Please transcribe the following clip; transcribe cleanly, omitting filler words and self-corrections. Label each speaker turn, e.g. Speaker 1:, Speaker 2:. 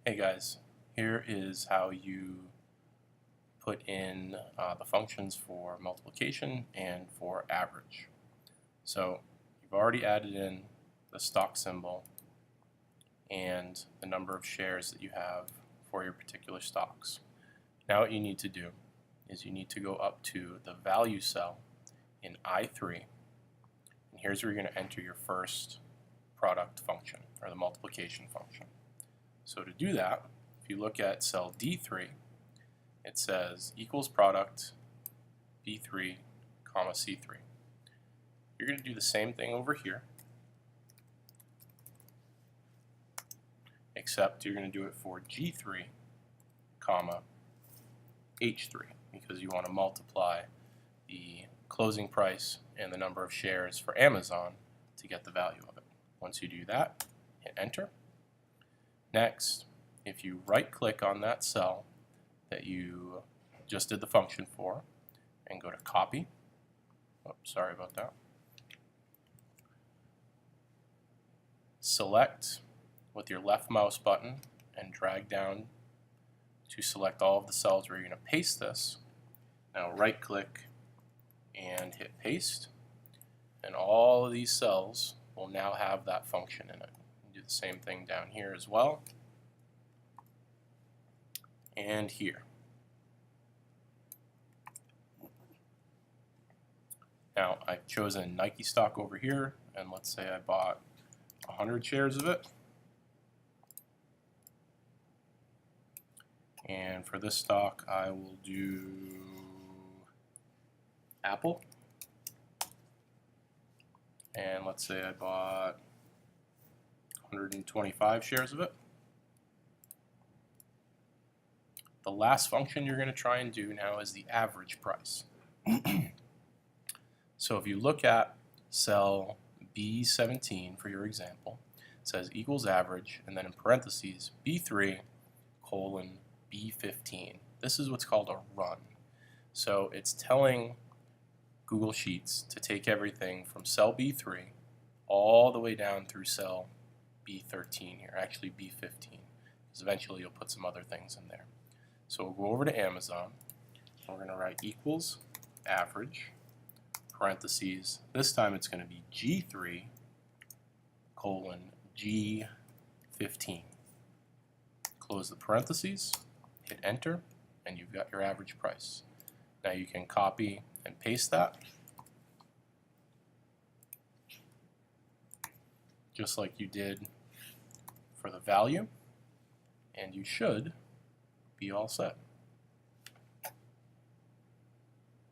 Speaker 1: Hey guys, here is how you put in the functions for multiplication and for average. So you've already added in the stock symbol and the number of shares that you have for your particular stocks. Now what you need to do is you need to go up to the value cell in I3, and here's where you're going to enter your first product function, or the multiplication function. So to do that, if you look at cell D3, it says equals product B3, comma C3. You're going to do the same thing over here, except you're going to do it for G3, comma H3, because you want to multiply the closing price and the number of shares for Amazon to get the value of it. Once you do that, hit enter. Next, if you right-click on that cell that you just did the function for and go to copy, sorry about that, select with your left mouse button and drag down to select all of the cells where you're going to paste this. Now right-click and hit paste, and all of these cells will now have that function in it. Do the same thing down here as well, and here. Now I've chosen Nike stock over here, and let's say I bought 100 shares of it. And for this stock I will do Apple, and let's say I bought 125 shares of it. The last function you're going to try and do now is the average price. So if you look at cell B17 for your example, it says equals average, and then in parentheses B3 colon B15. This is what's called a run. So it's telling Google Sheets to take everything from cell B3 all the way down through cell B13 here, actually B15, because eventually you'll put some other things in there. So we'll go over to Amazon, and we're going to write equals average, parentheses, this time it's going to be G3 colon G15. Close the parentheses, hit enter, and you've got your average price. Now you can copy and paste that, just like you did for the value, and you should be all set.